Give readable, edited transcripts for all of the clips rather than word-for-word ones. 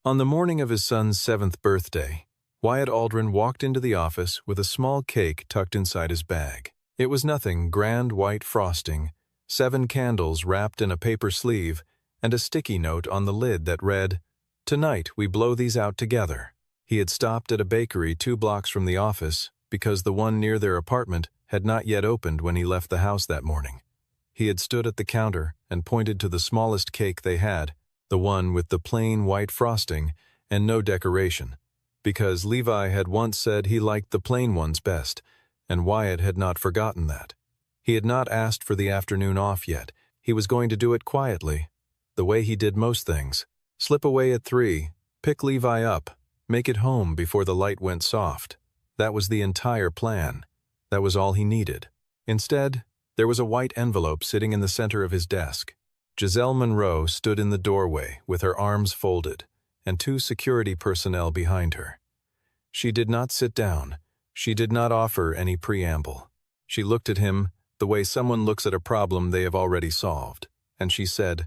On the morning of his son's 7th birthday, Wyatt Aldrin walked into the office with a small cake tucked inside his bag. It was nothing grand white frosting, 7 candles wrapped in a paper sleeve, and a sticky note on the lid that read, "Tonight we blow these out together." He had stopped at a bakery 2 blocks from the office because the one near their apartment had not yet opened when he left the house that morning. He had stood at the counter and pointed to the smallest cake they had, the one with the plain white frosting and no decoration, because Levi had once said he liked the plain ones best, and Wyatt had not forgotten that. He had not asked for the afternoon off yet. He was going to do it quietly, the way he did most things. Slip away at 3, pick Levi up, make it home before the light went soft. That was the entire plan. That was all he needed. Instead, there was a white envelope sitting in the center of his desk. Giselle Monroe stood in the doorway with her arms folded, and 2 security personnel behind her. She did not sit down. She did not offer any preamble. She looked at him the way someone looks at a problem they have already solved, and she said,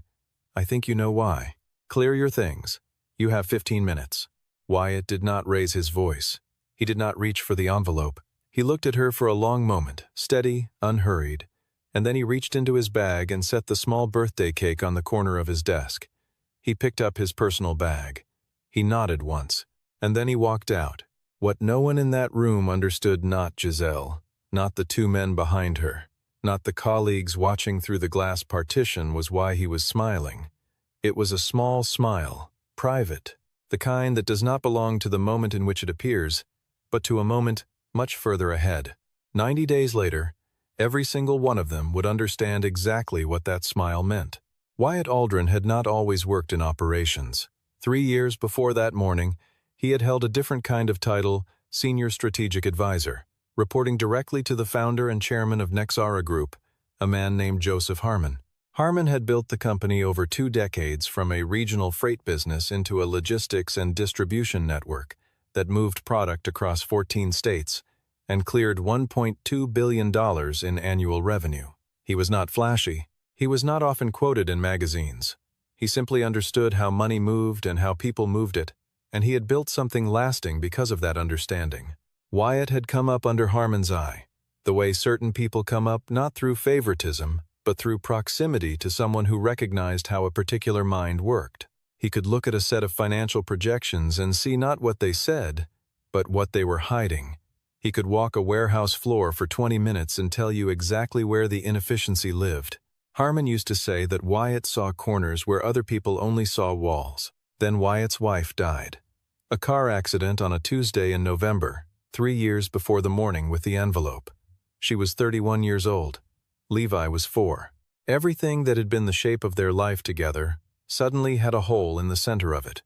"I think you know why. Clear your things. You have 15 minutes." Wyatt did not raise his voice. He did not reach for the envelope. He looked at her for a long moment, steady, unhurried, and then he reached into his bag and set the small birthday cake on the corner of his desk. He picked up his personal bag. He nodded once, and then he walked out. What no one in that room understood, not Giselle, not the 2 men behind her, not the colleagues watching through the glass partition, was why he was smiling. It was a small smile, private, the kind that does not belong to the moment in which it appears, but to a moment much further ahead. 90 days later, every single one of them would understand exactly what that smile meant. Wyatt Aldrin had not always worked in operations. 3 years before that morning, he had held a different kind of title, Senior Strategic Advisor, reporting directly to the founder and chairman of Nexara Group, a man named Joseph Harmon. Harmon had built the company over 2 decades from a regional freight business into a logistics and distribution network that moved product across 14 states and cleared $1.2 billion in annual revenue. He was not flashy. He was not often quoted in magazines. He simply understood how money moved and how people moved it, and he had built something lasting because of that understanding. Wyatt had come up under Harmon's eye, the way certain people come up not through favoritism, but through proximity to someone who recognized how a particular mind worked. He could look at a set of financial projections and see not what they said, but what they were hiding. He could walk a warehouse floor for 20 minutes and tell you exactly where the inefficiency lived. Harmon used to say that Wyatt saw corners where other people only saw walls. Then Wyatt's wife died. A car accident on a Tuesday in November, 3 years before the morning with the envelope. She was 31 years old. Levi was 4. Everything that had been the shape of their life together suddenly had a hole in the center of it.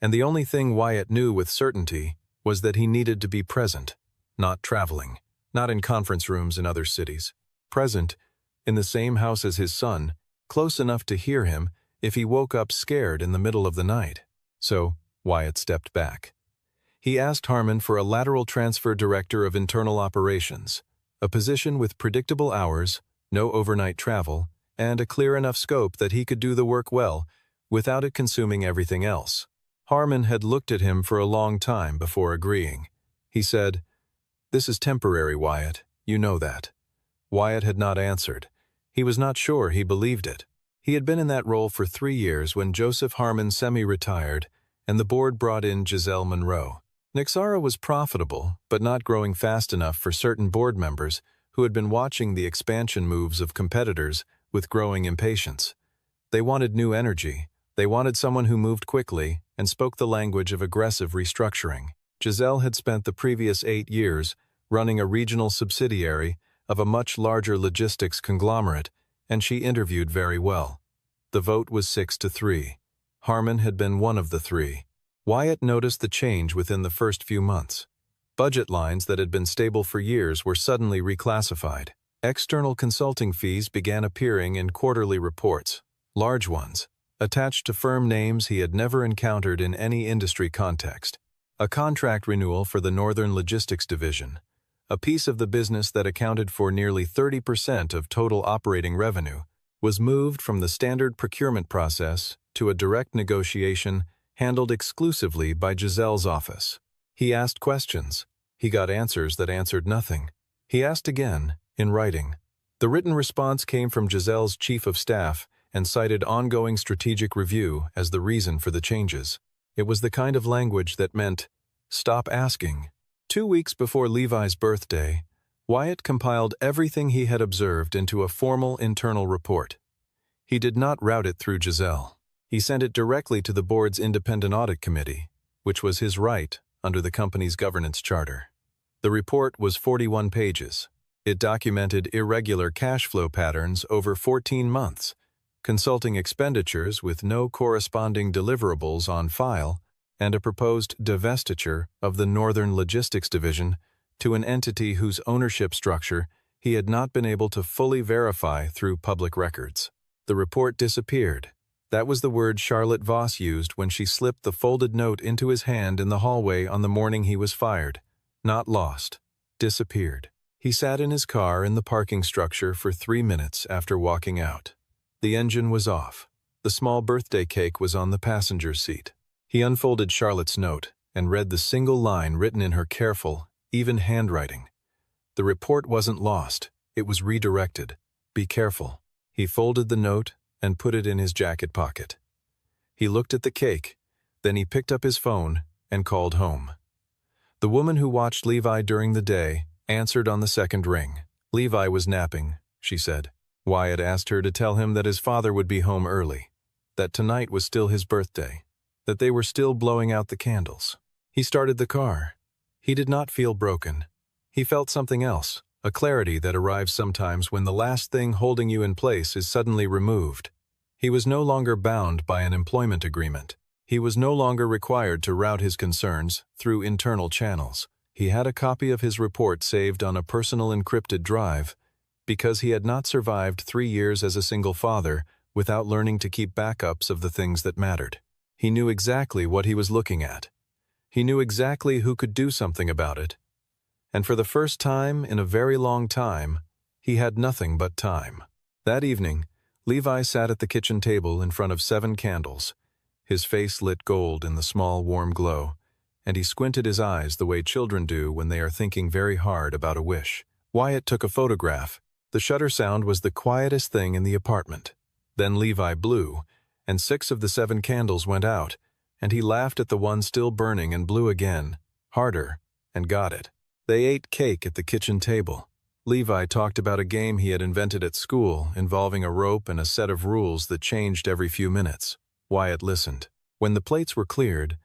And the only thing Wyatt knew with certainty was that he needed to be present, not traveling, not in conference rooms in other cities. Present, in the same house as his son, close enough to hear him if he woke up scared in the middle of the night. So, Wyatt stepped back. He asked Harmon for a lateral transfer director of internal operations, a position with predictable hours, no overnight travel, and a clear enough scope that he could do the work well without it consuming everything else. Harmon had looked at him for a long time before agreeing. He said, "This is temporary, Wyatt. You know that." Wyatt had not answered. He was not sure he believed it. He had been in that role for 3 years when Joseph Harmon semi-retired and the board brought in Giselle Monroe. Nexara was profitable, but not growing fast enough for certain board members who had been watching the expansion moves of competitors with growing impatience. They wanted new energy. They wanted someone who moved quickly and spoke the language of aggressive restructuring. Giselle had spent the previous 8 years running a regional subsidiary of a much larger logistics conglomerate, and she interviewed very well. The vote was 6-3. Harmon had been one of the 3. Wyatt noticed the change within the first few months. Budget lines that had been stable for years were suddenly reclassified. External consulting fees began appearing in quarterly reports, large ones, attached to firm names he had never encountered in any industry context. A contract renewal for the Northern Logistics Division, a piece of the business that accounted for nearly 30% of total operating revenue, was moved from the standard procurement process to a direct negotiation handled exclusively by Giselle's office. He asked questions. He got answers that answered nothing. He asked again, in writing. The written response came from Giselle's chief of staff and cited ongoing strategic review as the reason for the changes. It was the kind of language that meant, stop asking. 2 weeks before Levi's birthday, Wyatt compiled everything he had observed into a formal internal report. He did not route it through Giselle. He sent it directly to the board's independent audit committee, which was his right under the company's governance charter. The report was 41 pages. It documented irregular cash flow patterns over 14 months, consulting expenditures with no corresponding deliverables on file, and a proposed divestiture of the Northern Logistics Division to an entity whose ownership structure he had not been able to fully verify through public records. The report disappeared. That was the word Charlotte Voss used when she slipped the folded note into his hand in the hallway on the morning he was fired. Not lost. Disappeared. He sat in his car in the parking structure for 3 minutes after walking out. The engine was off. The small birthday cake was on the passenger seat. He unfolded Charlotte's note and read the single line written in her careful, even handwriting. The report wasn't lost. It was redirected. Be careful. He folded the note and put it in his jacket pocket. He looked at the cake, then he picked up his phone and called home. The woman who watched Levi during the day answered on the second ring. Levi was napping, she said. Wyatt asked her to tell him that his father would be home early, that tonight was still his birthday, that they were still blowing out the candles. He started the car. He did not feel broken. He felt something else, a clarity that arrives sometimes when the last thing holding you in place is suddenly removed. He was no longer bound by an employment agreement. He was no longer required to route his concerns through internal channels. He had a copy of his report saved on a personal encrypted drive because he had not survived 3 years as a single father without learning to keep backups of the things that mattered. He knew exactly what he was looking at. He knew exactly who could do something about it. And for the first time in a very long time, he had nothing but time. That evening, Levi sat at the kitchen table in front of 7 candles. His face lit gold in the small, warm glow, and he squinted his eyes the way children do when they are thinking very hard about a wish. Wyatt took a photograph. The shutter sound was the quietest thing in the apartment. Then Levi blew, and 6 of the 7 candles went out, and he laughed at the one still burning and blew again, harder, and got it. They ate cake at the kitchen table. Levi talked about a game he had invented at school involving a rope and a set of rules that changed every few minutes. Wyatt listened. When the plates were cleared,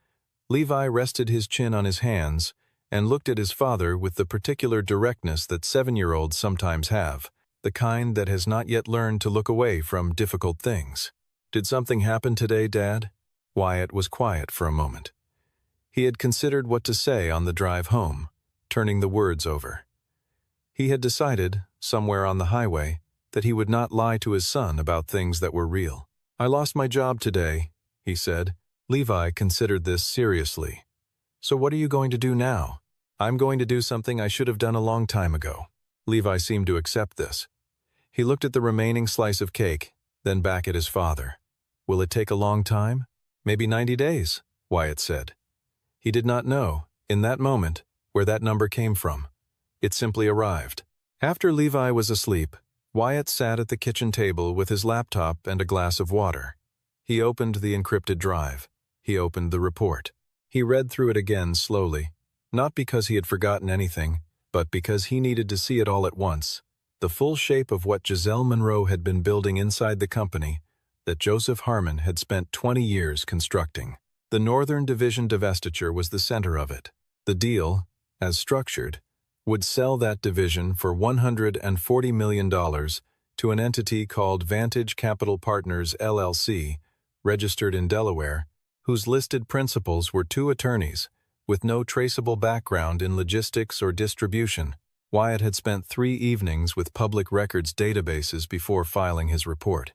Levi rested his chin on his hands and looked at his father with the particular directness that 7-year-olds sometimes have, the kind that has not yet learned to look away from difficult things. Did something happen today, Dad? Wyatt was quiet for a moment. He had considered what to say on the drive home, turning the words over. He had decided, somewhere on the highway, that he would not lie to his son about things that were real. I lost my job today, he said. Levi considered this seriously. So what are you going to do now? I'm going to do something I should have done a long time ago. Levi seemed to accept this. He looked at the remaining slice of cake, then back at his father. Will it take a long time? Maybe 90 days, Wyatt said. He did not know, in that moment, where that number came from. It simply arrived. After Levi was asleep, Wyatt sat at the kitchen table with his laptop and a glass of water. He opened the encrypted drive. He opened the report. He read through it again slowly, not because he had forgotten anything, but because he needed to see it all at once, the full shape of what Giselle Monroe had been building inside the company that Joseph Harmon had spent 20 years constructing. The Northern Division divestiture was the center of it. The deal, as structured, would sell that division for $140 million to an entity called Vantage Capital Partners, LLC, registered in Delaware, whose listed principals were 2 attorneys, with no traceable background in logistics or distribution. Wyatt had spent 3 evenings with public records databases before filing his report.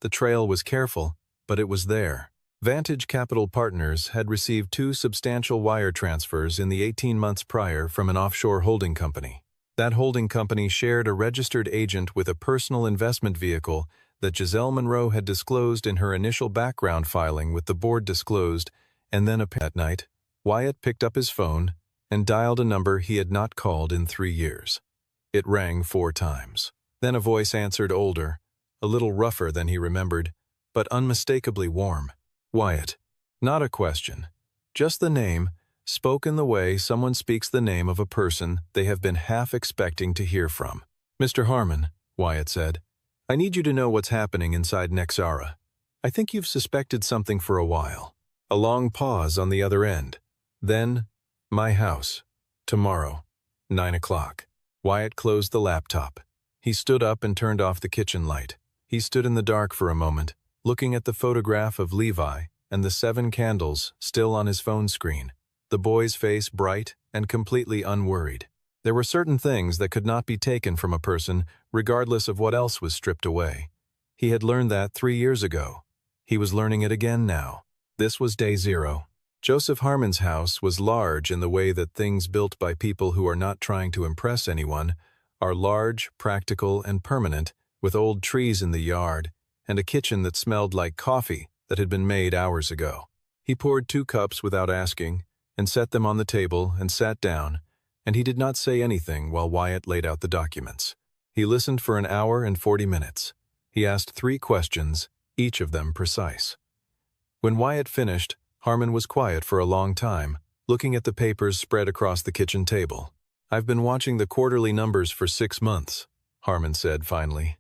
The trail was careful, but it was there. Vantage Capital Partners had received 2 substantial wire transfers in the 18 months prior from an offshore holding company. That holding company shared a registered agent with a personal investment vehicle that Giselle Monroe had disclosed in her initial background filing with the board disclosed and then at night, Wyatt picked up his phone and dialed a number he had not called in 3 years. It rang 4 times. Then a voice answered, older, a little rougher than he remembered, but unmistakably warm. Wyatt. Not a question. Just the name, spoke in the way someone speaks the name of a person they have been half expecting to hear from. Mr. Harmon, Wyatt said, I need you to know what's happening inside Nexara. I think you've suspected something for a while. A long pause on the other end. Then, my house. Tomorrow, 9 o'clock. Wyatt closed the laptop. He stood up and turned off the kitchen light. He stood in the dark for a moment, looking at the photograph of Levi and the 7 candles still on his phone screen, the boy's face bright and completely unworried. There were certain things that could not be taken from a person regardless of what else was stripped away. He had learned that 3 years ago. He was learning it again now. This was day 0. Joseph Harmon's house was large in the way that things built by people who are not trying to impress anyone are large, practical, and permanent, with old trees in the yard and a kitchen that smelled like coffee that had been made hours ago. He poured 2 cups without asking and set them on the table and sat down, and he did not say anything while Wyatt laid out the documents. He listened for an hour and 40 minutes. He asked 3 questions, each of them precise. When Wyatt finished, Harmon was quiet for a long time, looking at the papers spread across the kitchen table. I've been watching the quarterly numbers for 6 months, Harmon said finally.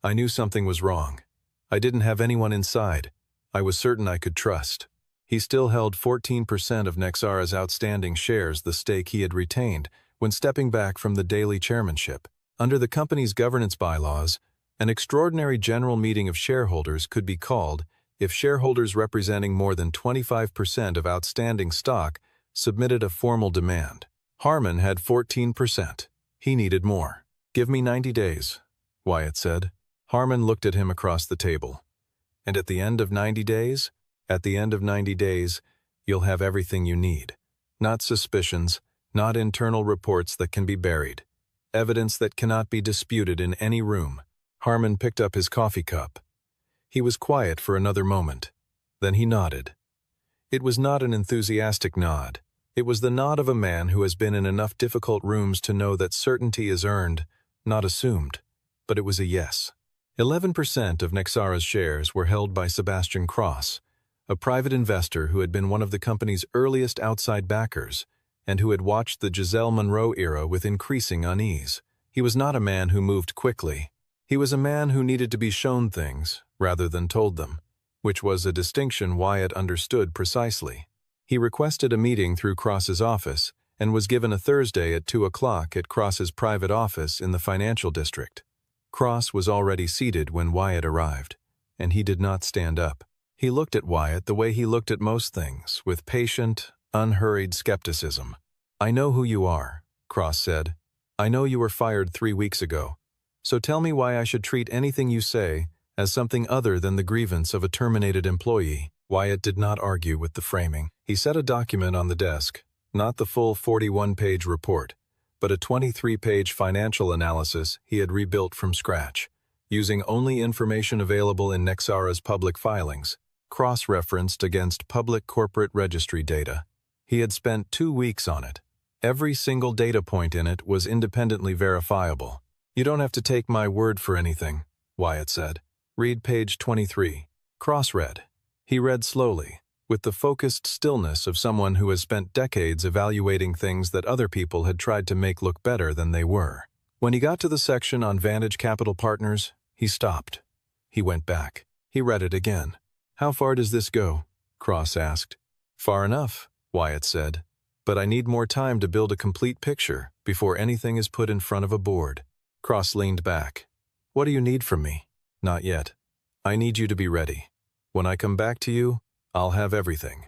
I knew something was wrong. I didn't have anyone inside. I was certain I could trust. He still held 14% of Nexara's outstanding shares, the stake he had retained when stepping back from the daily chairmanship. Under the company's governance bylaws, an extraordinary general meeting of shareholders could be called if shareholders representing more than 25% of outstanding stock submitted a formal demand. Harmon had 14%. He needed more. Give me 90 days, Wyatt said. Harmon looked at him across the table. And at the end of 90 days? At the end of 90 days, you'll have everything you need. Not suspicions, not internal reports that can be buried. Evidence that cannot be disputed in any room. Harmon picked up his coffee cup. He was quiet for another moment. Then he nodded. It was not an enthusiastic nod. It was the nod of a man who has been in enough difficult rooms to know that certainty is earned, not assumed. But it was a yes. 11% of Nexara's shares were held by Sebastian Cross, a private investor who had been one of the company's earliest outside backers and who had watched the Giselle Monroe era with increasing unease. He was not a man who moved quickly. He was a man who needed to be shown things rather than told them, which was a distinction Wyatt understood precisely. He requested a meeting through Cross's office and was given a Thursday at 2 o'clock at Cross's private office in the financial district. Cross was already seated when Wyatt arrived, and he did not stand up. He looked at Wyatt the way he looked at most things, with patient, unhurried skepticism. I know who you are, Cross said. I know you were fired 3 weeks ago. So tell me why I should treat anything you say as something other than the grievance of a terminated employee. Wyatt did not argue with the framing. He set a document on the desk, not the full 41-page report, but a 23-page financial analysis he had rebuilt from scratch, using only information available in Nexara's public filings, cross-referenced against public corporate registry data. He had spent 2 weeks on it. Every single data point in it was independently verifiable. You don't have to take my word for anything, Wyatt said. Read page 23. Cross read. He read slowly, with the focused stillness of someone who has spent decades evaluating things that other people had tried to make look better than they were. When he got to the section on Vantage Capital Partners, he stopped. He went back. He read it again. How far does this go? Cross asked. Far enough, Wyatt said. But I need more time to build a complete picture before anything is put in front of a board. Cross leaned back. What do you need from me? Not yet. I need you to be ready. When I come back to you, I'll have everything.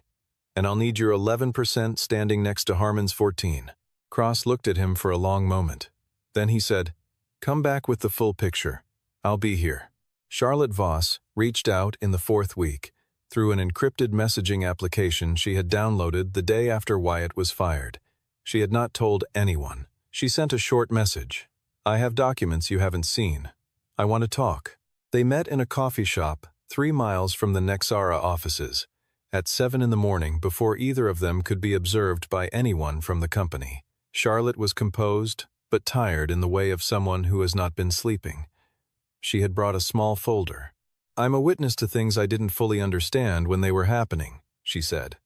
And I'll need your 11% standing next to Harmon's 14. Cross looked at him for a long moment. Then he said, come back with the full picture. I'll be here. Charlotte Voss reached out in the 4th week through an encrypted messaging application she had downloaded the day after Wyatt was fired. She had not told anyone. She sent a short message. I have documents you haven't seen. I want to talk. They met in a coffee shop 3 miles from the Nexara offices, at 7 in the morning before either of them could be observed by anyone from the company. Charlotte was composed, but tired in the way of someone who has not been sleeping. She had brought a small folder. "I'm a witness to things I didn't fully understand when they were happening," she said.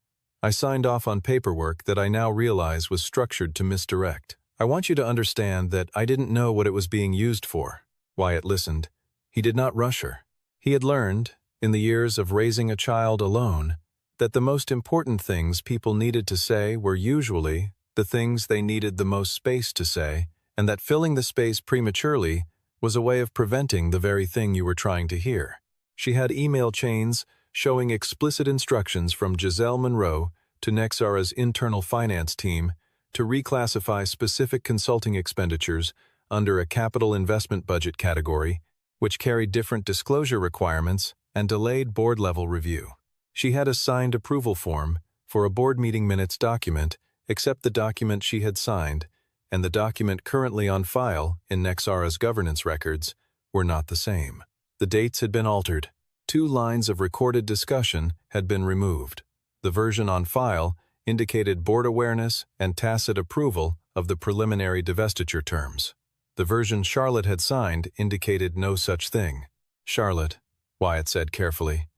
"I signed off on paperwork that I now realize was structured to misdirect. I want you to understand that I didn't know what it was being used for." Wyatt listened. He did not rush her. He had learned, in the years of raising a child alone, that the most important things people needed to say were usually the things they needed the most space to say, and that filling the space prematurely was a way of preventing the very thing you were trying to hear. She had email chains showing explicit instructions from Giselle Monroe to Nexara's internal finance team to reclassify specific consulting expenditures under a capital investment budget category, which carried different disclosure requirements and delayed board-level review. She had a signed approval form for a board meeting minutes document, except the document she had signed and the document currently on file in Nexara's governance records were not the same. The dates had been altered. 2 lines of recorded discussion had been removed. The version on file indicated board awareness and tacit approval of the preliminary divestiture terms. The version Charlotte had signed indicated no such thing. "Charlotte," Wyatt said carefully,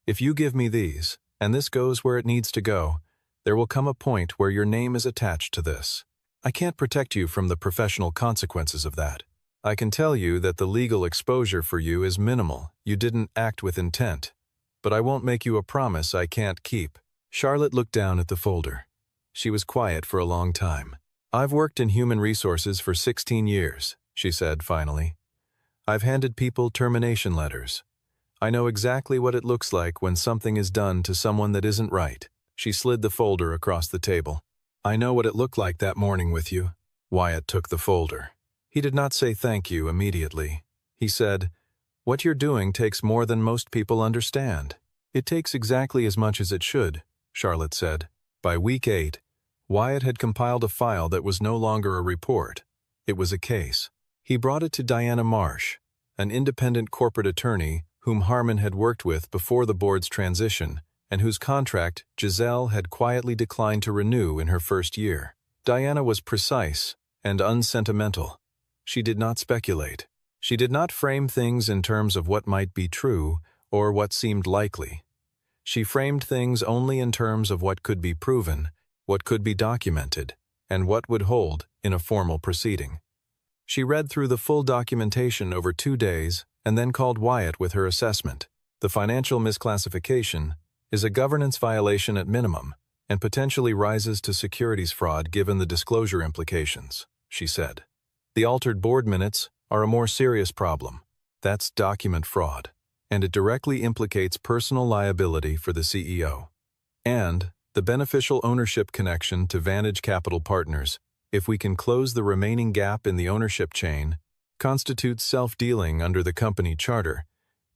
"if you give me these, and this goes where it needs to go, there will come a point where your name is attached to this. I can't protect you from the professional consequences of that. I can tell you that the legal exposure for you is minimal. You didn't act with intent. But I won't make you a promise I can't keep." Charlotte looked down at the folder. She was quiet for a long time. "I've worked in human resources for 16 years, she said finally. "I've handed people termination letters. I know exactly what it looks like when something is done to someone that isn't right." She slid the folder across the table. "I know what it looked like that morning with you." Wyatt took the folder. He did not say thank you immediately. He said, "What you're doing takes more than most people understand." "It takes exactly as much as it should," Charlotte said. By week 8, Wyatt had compiled a file that was no longer a report. It was a case. He brought it to Diana Marsh, an independent corporate attorney whom Harmon had worked with before the board's transition, and whose contract Giselle had quietly declined to renew in her first year. Diana was precise and unsentimental. She did not speculate. She did not frame things in terms of what might be true or what seemed likely. She framed things only in terms of what could be proven, what could be documented, and what would hold in a formal proceeding. She read through the full documentation over 2 days and then called Wyatt with her assessment. "The financial misclassification is a governance violation at minimum and potentially rises to securities fraud given the disclosure implications," she said. "The altered board minutes are a more serious problem. That's document fraud, and it directly implicates personal liability for the CEO. And the beneficial ownership connection to Vantage Capital Partners, if we can close the remaining gap in the ownership chain, constitutes self-dealing under the company charter,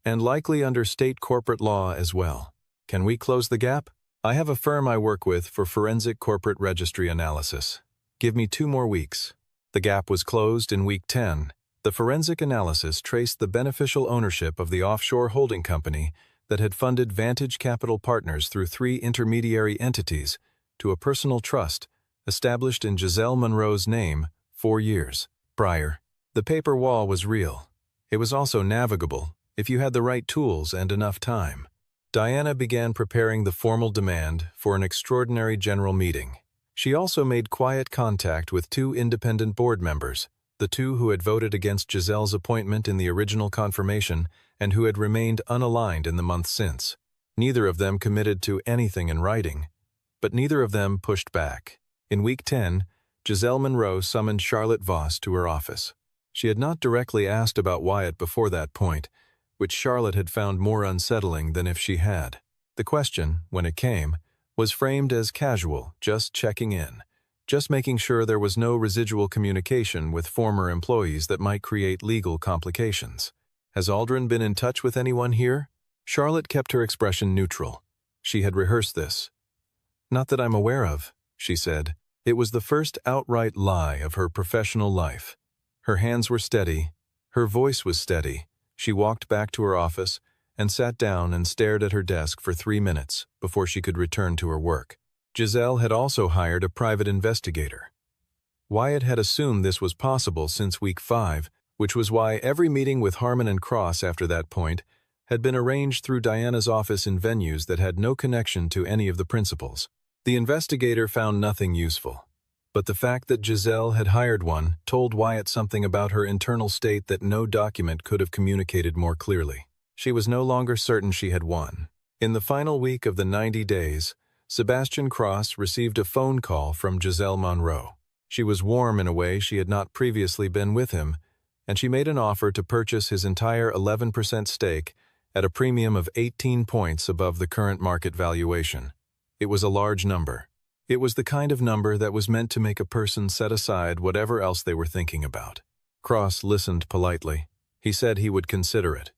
and likely under state corporate law as well. Can we close the gap? I have a firm I work with for forensic corporate registry analysis. Give me 2 more weeks." The gap was closed in week 10. The forensic analysis traced the beneficial ownership of the offshore holding company that had funded Vantage Capital Partners through 3 intermediary entities to a personal trust established in Giselle Monroe's name 4 years prior. The paper wall was real. It was also navigable if you had the right tools and enough time. Diana began preparing the formal demand for an extraordinary general meeting. She also made quiet contact with 2 independent board members, the 2 who had voted against Giselle's appointment in the original confirmation and who had remained unaligned in the months since. Neither of them committed to anything in writing, but neither of them pushed back. In week 10, Giselle Monroe summoned Charlotte Voss to her office. She had not directly asked about Wyatt before that point, which Charlotte had found more unsettling than if she had. The question, when it came, was framed as casual, just checking in, just making sure there was no residual communication with former employees that might create legal complications. "Has Aldrin been in touch with anyone here?" Charlotte kept her expression neutral. She had rehearsed this. "Not that I'm aware of," she said. It was the first outright lie of her professional life. Her hands were steady. Her voice was steady. She walked back to her office and sat down and stared at her desk for 3 minutes before she could return to her work. Giselle had also hired a private investigator. Wyatt had assumed this was possible since week 5, which was why every meeting with Harmon and Cross after that point had been arranged through Diana's office in venues that had no connection to any of the principals. The investigator found nothing useful, but the fact that Giselle had hired one told Wyatt something about her internal state that no document could have communicated more clearly. She was no longer certain she had won. In the final week of the 90 days, Sebastian Cross received a phone call from Giselle Monroe. She was warm in a way she had not previously been with him, and she made an offer to purchase his entire 11% stake at a premium of 18 points above the current market valuation. It was a large number. It was the kind of number that was meant to make a person set aside whatever else they were thinking about. Cross listened politely. He said he would consider it.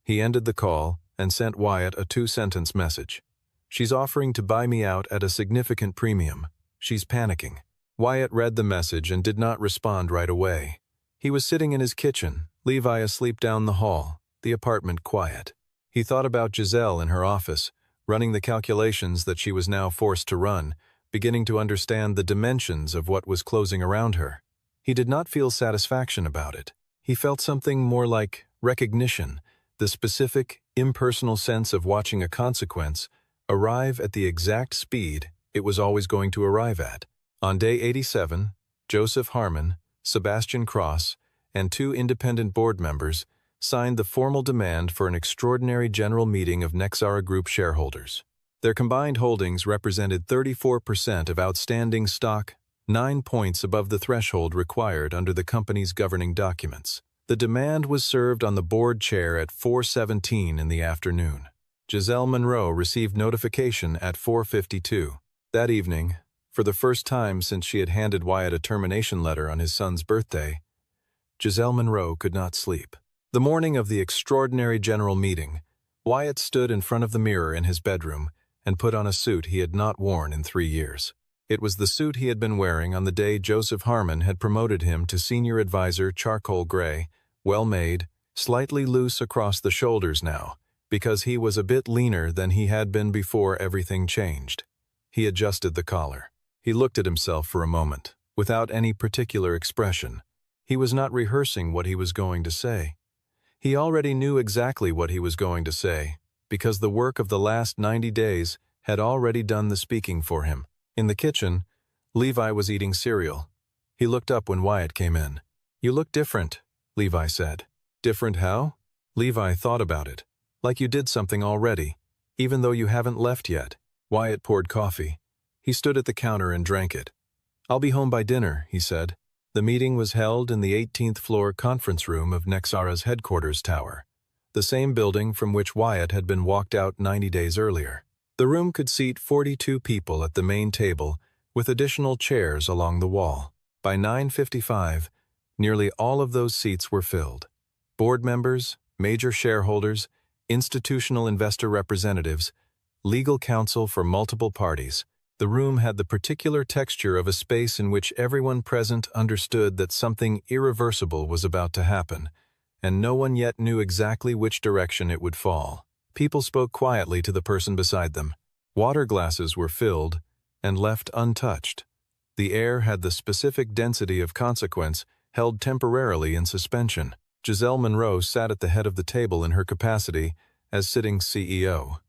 He ended the call and sent Wyatt a 2-sentence message. "She's offering to buy me out at a significant premium. She's panicking." Wyatt read the message and did not respond right away. He was sitting in his kitchen, Levi asleep down the hall, the apartment quiet. He thought about Giselle in her office, running the calculations that she was now forced to run, beginning to understand the dimensions of what was closing around her. He did not feel satisfaction about it. He felt something more like recognition, the specific, impersonal sense of watching a consequence arrive at the exact speed it was always going to arrive at. On day 87, Joseph Harmon, Sebastian Cross, and 2 independent board members signed the formal demand for an extraordinary general meeting of Nexara Group shareholders. Their combined holdings represented 34% of outstanding stock, 9 points above the threshold required under the company's governing documents. The demand was served on the board chair at 4:17 in the afternoon. Giselle Monroe received notification at 4:52. That evening, for the first time since she had handed Wyatt a termination letter on his son's birthday, Giselle Monroe could not sleep. The morning of the extraordinary general meeting, Wyatt stood in front of the mirror in his bedroom and put on a suit he had not worn in 3 years. It was the suit he had been wearing on the day Joseph Harmon had promoted him to senior advisor, charcoal gray, well-made, slightly loose across the shoulders now, because he was a bit leaner than he had been before everything changed. He adjusted the collar. He looked at himself for a moment, without any particular expression. He was not rehearsing what he was going to say. He already knew exactly what he was going to say, because the work of the last 90 days had already done the speaking for him. In the kitchen, Levi was eating cereal. He looked up when Wyatt came in. "You look different," Levi said. "Different how?" Levi thought about it. "Like you did something already, even though you haven't left yet." Wyatt poured coffee. He stood at the counter and drank it. "I'll be home by dinner," he said. The meeting was held in the 18th floor conference room of Nexara's headquarters tower, the same building from which Wyatt had been walked out 90 days earlier. The room could seat 42 people at the main table, with additional chairs along the wall. By 9:55, nearly all of those seats were filled. Board members, major shareholders, institutional investor representatives, legal counsel for multiple parties. The room had the particular texture of a space in which everyone present understood that something irreversible was about to happen, and no one yet knew exactly which direction it would fall. People spoke quietly to the person beside them. Water glasses were filled and left untouched. The air had the specific density of consequence held temporarily in suspension. Giselle Monroe sat at the head of the table in her capacity as sitting CEO.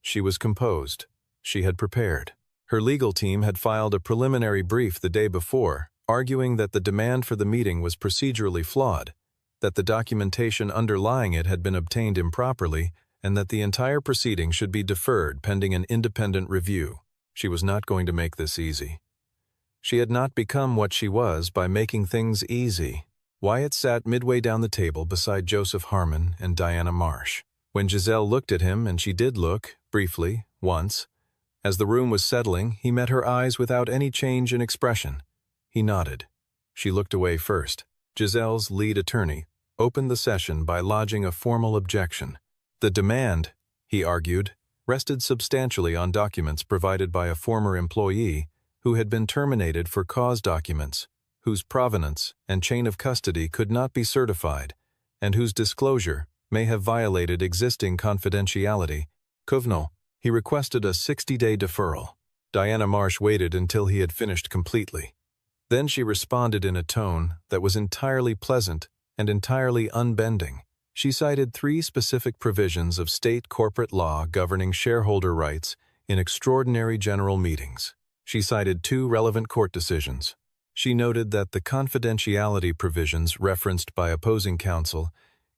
She was composed. She had prepared. Her legal team had filed a preliminary brief the day before, arguing that the demand for the meeting was procedurally flawed, that the documentation underlying it had been obtained improperly, and that the entire proceeding should be deferred pending an independent review. She was not going to make this easy. She had not become what she was by making things easy. Wyatt sat midway down the table beside Joseph Harmon and Diana Marsh. When Giselle looked at him, and she did look, briefly, once, as the room was settling, he met her eyes without any change in expression. He nodded. She looked away first. Giselle's lead attorney opened the session by lodging a formal objection. The demand, he argued, rested substantially on documents provided by a former employee who had been terminated for cause documents, whose provenance and chain of custody could not be certified, and whose disclosure, may have violated existing confidentiality. Kovno, he requested a 60-day deferral. Diana Marsh waited until he had finished completely. Then she responded in a tone that was entirely pleasant and entirely unbending. She cited 3 specific provisions of state corporate law governing shareholder rights in extraordinary general meetings. She cited 2 relevant court decisions. She noted that the confidentiality provisions referenced by opposing counsel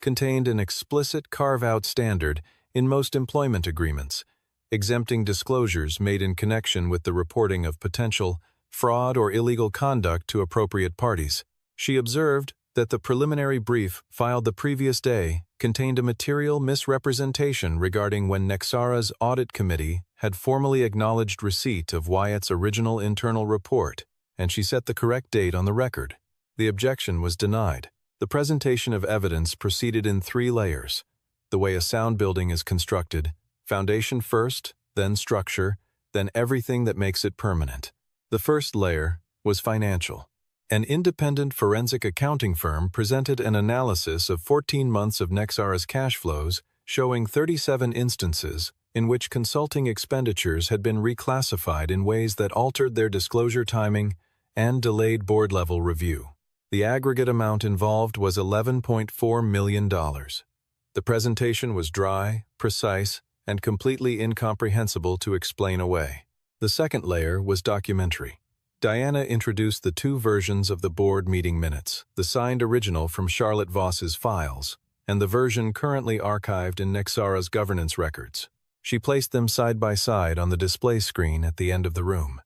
contained an explicit carve-out standard in most employment agreements, exempting disclosures made in connection with the reporting of potential fraud or illegal conduct to appropriate parties. She observed that the preliminary brief filed the previous day contained a material misrepresentation regarding when Nexara's audit committee had formally acknowledged receipt of Wyatt's original internal report, and she set the correct date on the record. The objection was denied. The presentation of evidence proceeded in 3 layers. The way a sound building is constructed: foundation first, then structure, then everything that makes it permanent. The first layer was financial. An independent forensic accounting firm presented an analysis of 14 months of Nexara's cash flows, showing 37 instances in which consulting expenditures had been reclassified in ways that altered their disclosure timing and delayed board-level review. The aggregate amount involved was $11.4 million. The presentation was dry, precise, and completely incomprehensible to explain away. The second layer was documentary. Diana introduced the 2 versions of the board meeting minutes, the signed original from Charlotte Voss's files, and the version currently archived in Nexara's governance records. She placed them side by side on the display screen at the end of the room.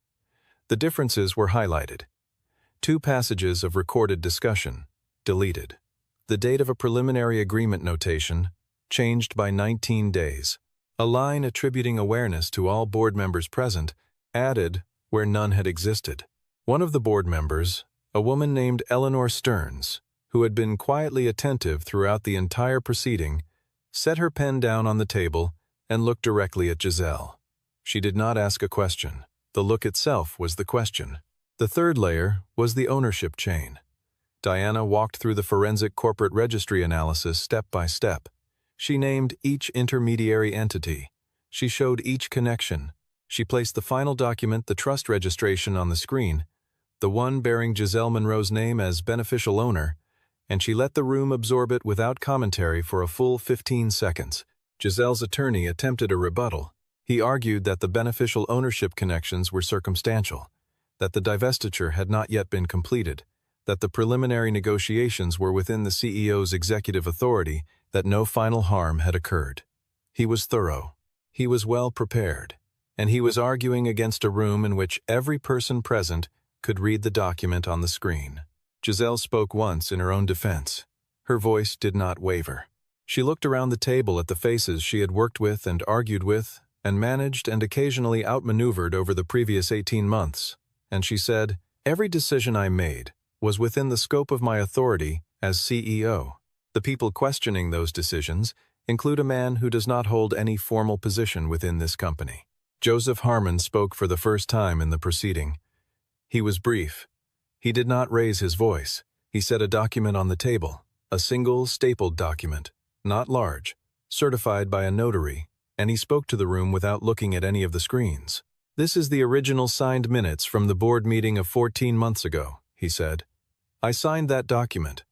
The differences were highlighted. 2 passages of recorded discussion, deleted. The date of a preliminary agreement notation, changed by 19 days. A line attributing awareness to all board members present, added where none had existed. One of the board members, a woman named Eleanor Stearns, who had been quietly attentive throughout the entire proceeding, set her pen down on the table and looked directly at Giselle. She did not ask a question. The look itself was the question. The third layer was the ownership chain. Diana walked through the forensic corporate registry analysis step by step. She named each intermediary entity. She showed each connection. She placed the final document, the trust registration, on the screen, the one bearing Giselle Monroe's name as beneficial owner, and she let the room absorb it without commentary for a full 15 seconds. Giselle's attorney attempted a rebuttal. He argued that the beneficial ownership connections were circumstantial, that the divestiture had not yet been completed, that the preliminary negotiations were within the CEO's executive authority, that no final harm had occurred. He was thorough. He was well prepared. And he was arguing against a room in which every person present could read the document on the screen. Giselle spoke once in her own defense. Her voice did not waver. She looked around the table at the faces she had worked with and argued with and managed and occasionally outmaneuvered over the previous 18 months, and she said, "Every decision I made was within the scope of my authority as CEO. The people questioning those decisions include a man who does not hold any formal position within this company." Joseph Harmon spoke for the first time in the proceeding. He was brief. He did not raise his voice. He set a document on the table, a single stapled document, not large, certified by a notary, and he spoke to the room without looking at any of the screens. "This is the original signed minutes from the board meeting of 14 months ago," he said. "I signed that document.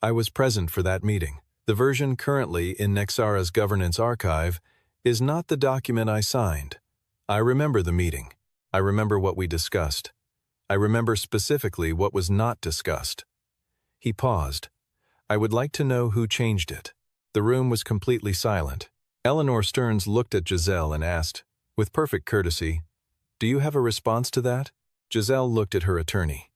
I was present for that meeting. The version currently in Nexara's governance archive is not the document I signed. I remember the meeting. I remember what we discussed. I remember specifically what was not discussed." He paused. "I would like to know who changed it." The room was completely silent. Eleanor Stearns looked at Giselle and asked, with perfect courtesy, "Do you have a response to that?" Giselle looked at her attorney.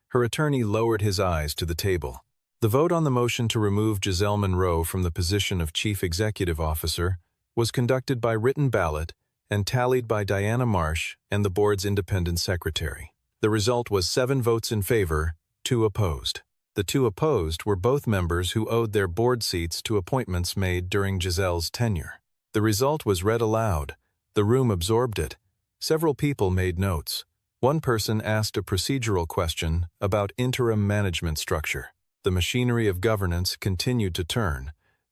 Her attorney lowered his eyes to the table. The vote on the motion to remove Giselle Monroe from the position of Chief Executive Officer was conducted by written ballot and tallied by Diana Marsh and the board's independent secretary. The result was 7 votes in favor, 2 opposed. The 2 opposed were both members who owed their board seats to appointments made during Giselle's tenure. The result was read aloud. The room absorbed it. Several people made notes. One person asked a procedural question about interim management structure. The machinery of governance continued to turn.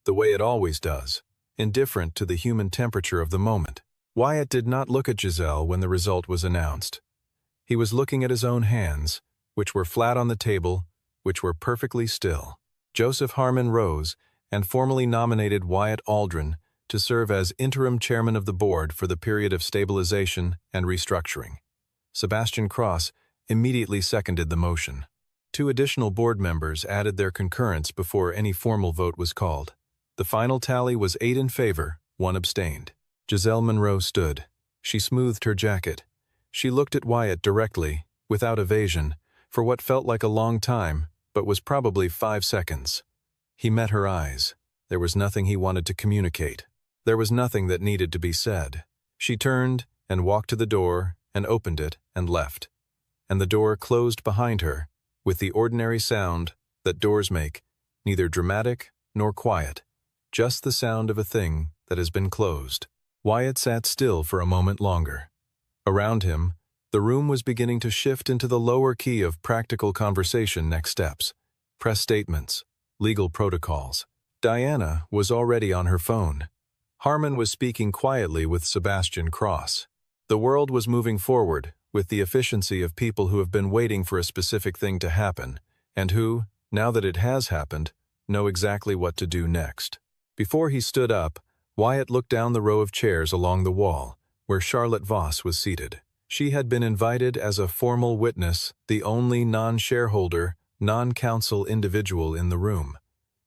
the way it always does, indifferent to the human temperature of the moment. Wyatt did not look at Giselle when the result was announced. He was looking at his own hands, which were flat on the table, which were perfectly still. Joseph Harmon rose and formally nominated Wyatt Aldrin to serve as interim chairman of the board for the period of stabilization and restructuring. Sebastian Cross immediately seconded the motion. 2 additional board members added their concurrence before any formal vote was called. The final tally was 8 in favor, 1 abstained. Giselle Monroe stood. She smoothed her jacket. She looked at Wyatt directly, without evasion, for what felt like a long time, but was probably 5 seconds. He met her eyes. There was nothing he wanted to communicate. There was nothing that needed to be said. She turned and walked to the door and opened it and left. And the door closed behind her, with the ordinary sound that doors make, neither dramatic nor quiet, just the sound of a thing that has been closed. Wyatt sat still for a moment longer. Around him, the room was beginning to shift into the lower key of practical conversation next steps, press statements, legal protocols. Diana was already on her phone. Harmon was speaking quietly with Sebastian Cross. The world was moving forward with the efficiency of people who have been waiting for a specific thing to happen, and who, now that it has happened, know exactly what to do next. Before he stood up, Wyatt looked down the row of chairs along the wall, where Charlotte Voss was seated. She had been invited as a formal witness, the only non-shareholder, non-counsel individual in the room.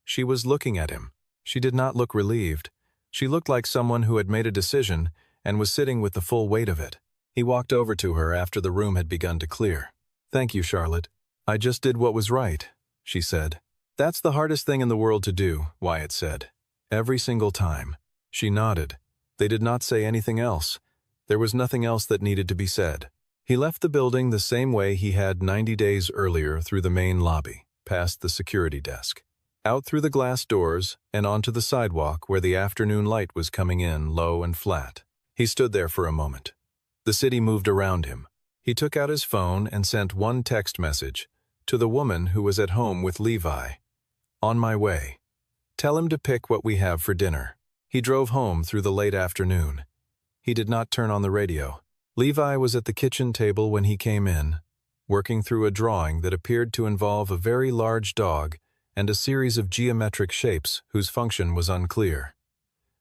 She was looking at him. She did not look relieved. She looked like someone who had made a decision and was sitting with the full weight of it. He walked over to her after the room had begun to clear. "Thank you, Charlotte. I just did what was right," she said. "That's the hardest thing in the world to do," Wyatt said. "Every single time." She nodded. They did not say anything else. There was nothing else that needed to be said. He left the building the same way he had 90 days earlier, through the main lobby, past the security desk, out through the glass doors and onto the sidewalk where the afternoon light was coming in low and flat. He stood there for a moment. The city moved around him. He took out his phone and sent one text message to the woman who was at home with Levi. "On my way. Tell him to pick what we have for dinner." He drove home through the late afternoon. He did not turn on the radio. Levi was at the kitchen table when he came in, working through a drawing that appeared to involve a very large dog and a series of geometric shapes whose function was unclear.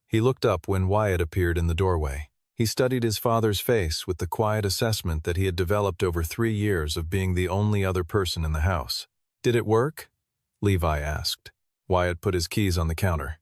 He looked up when Wyatt appeared in the doorway. He studied his father's face with the quiet assessment that he had developed over 3 years of being the only other person in the house. "Did it work?" Levi asked. Wyatt put his keys on the counter.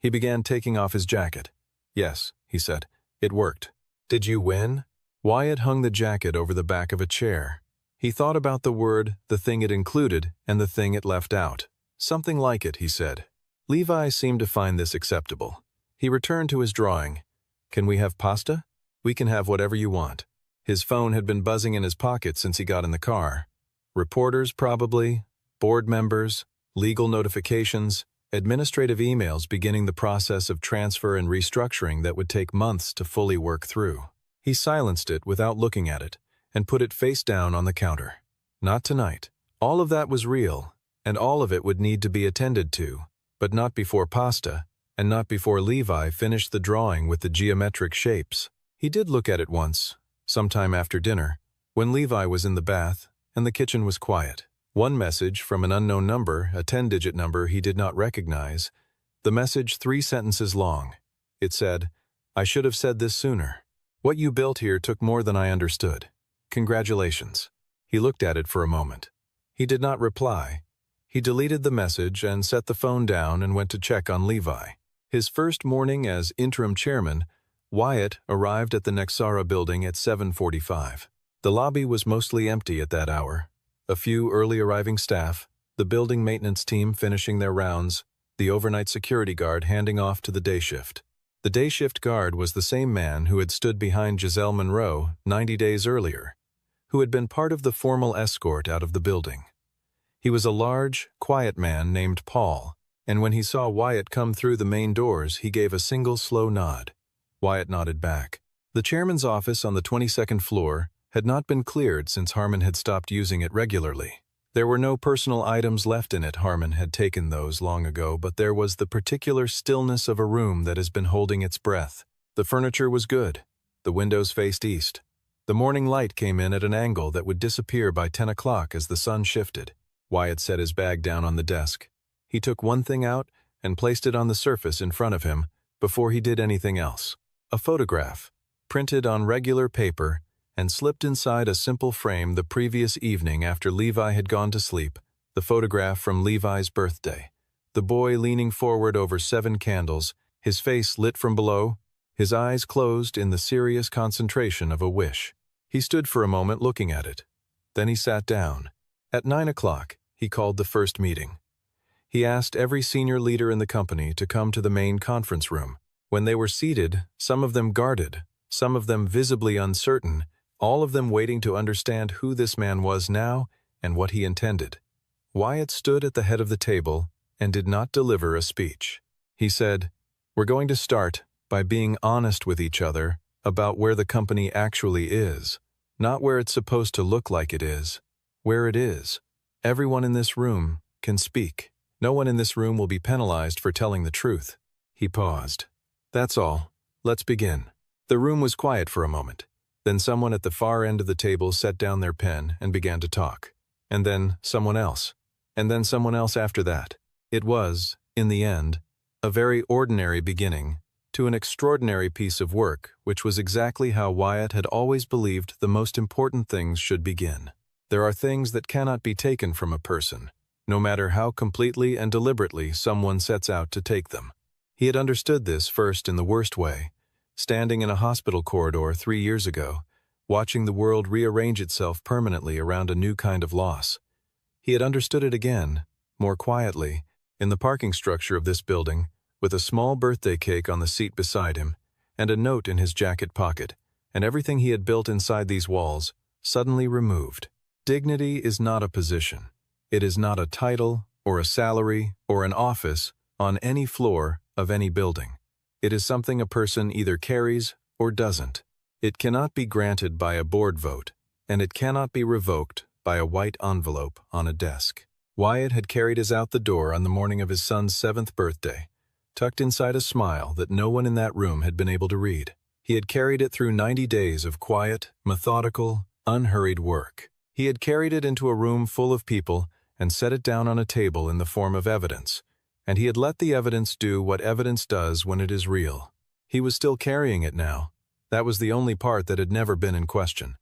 He began taking off his jacket. "Yes," he said. "It worked." "Did you win?" Wyatt hung the jacket over the back of a chair. He thought about the word, the thing it included, and the thing it left out. "Something like it," he said. Levi seemed to find this acceptable. He returned to his drawing. "Can we have pasta?" "We can have whatever you want." His phone had been buzzing in his pocket since he got in the car. Reporters, probably, board members, legal notifications, administrative emails beginning the process of transfer and restructuring that would take months to fully work through. He silenced it without looking at it and put it face down on the counter. Not tonight. All of that was real, and all of it would need to be attended to, but not before pasta, and not before Levi finished the drawing with the geometric shapes. He did look at it once, sometime after dinner, when Levi was in the bath and the kitchen was quiet. One message from an unknown number, a 10-digit number he did not recognize. The message 3 sentences long. It said, "I should have said this sooner. What you built here took more than I understood. Congratulations." He looked at it for a moment. He did not reply. He deleted the message and set the phone down and went to check on Levi. His first morning as interim chairman, Wyatt arrived at the Nexara building at 7:45. The lobby was mostly empty at that hour. A few early arriving staff, the building maintenance team finishing their rounds, the overnight security guard handing off to the day shift. The day shift guard was the same man who had stood behind Giselle Monroe 90 days earlier, who had been part of the formal escort out of the building. He was a large, quiet man named Paul, and when he saw Wyatt come through the main doors, he gave a single slow nod. Wyatt nodded back. The chairman's office on the 22nd floor had not been cleared since Harmon had stopped using it regularly. There were no personal items left in it. Harmon had taken those long ago, but there was the particular stillness of a room that has been holding its breath. The furniture was good. The windows faced east. The morning light came in at an angle that would disappear by 10 o'clock as the sun shifted. Wyatt set his bag down on the desk. He took one thing out and placed it on the surface in front of him before he did anything else. A photograph, printed on regular paper and slipped inside a simple frame the previous evening after Levi had gone to sleep, the photograph from Levi's birthday. The boy leaning forward over 7 candles, his face lit from below, his eyes closed in the serious concentration of a wish. He stood for a moment looking at it. Then he sat down. At 9 o'clock, he called the first meeting. He asked every senior leader in the company to come to the main conference room. When they were seated, some of them guarded, some of them visibly uncertain, all of them waiting to understand who this man was now and what he intended. Wyatt stood at the head of the table and did not deliver a speech. He said, "We're going to start by being honest with each other about where the company actually is, not where it's supposed to look like it is, where it is. Everyone in this room can speak. No one in this room will be penalized for telling the truth." He paused. "That's all. Let's begin." The room was quiet for a moment. Then someone at the far end of the table set down their pen and began to talk. And then someone else. And then someone else after that. It was, in the end, a very ordinary beginning to an extraordinary piece of work, which was exactly how Wyatt had always believed the most important things should begin. There are things that cannot be taken from a person, no matter how completely and deliberately someone sets out to take them. He had understood this first in the worst way, standing in a hospital corridor 3 years ago, watching the world rearrange itself permanently around a new kind of loss. He had understood it again, more quietly, in the parking structure of this building, with a small birthday cake on the seat beside him, and a note in his jacket pocket, and everything he had built inside these walls, suddenly removed. Dignity is not a position. It is not a title, or a salary, or an office on any floor of any building. It is something a person either carries or doesn't. It cannot be granted by a board vote, and it cannot be revoked by a white envelope on a desk. Wyatt had carried his out the door on the morning of his son's 7th birthday, tucked inside a smile that no one in that room had been able to read. He had carried it through 90 days of quiet, methodical, unhurried work. He had carried it into a room full of people and set it down on a table in the form of evidence, and he had let the evidence do what evidence does when it is real. He was still carrying it now. That was the only part that had never been in question.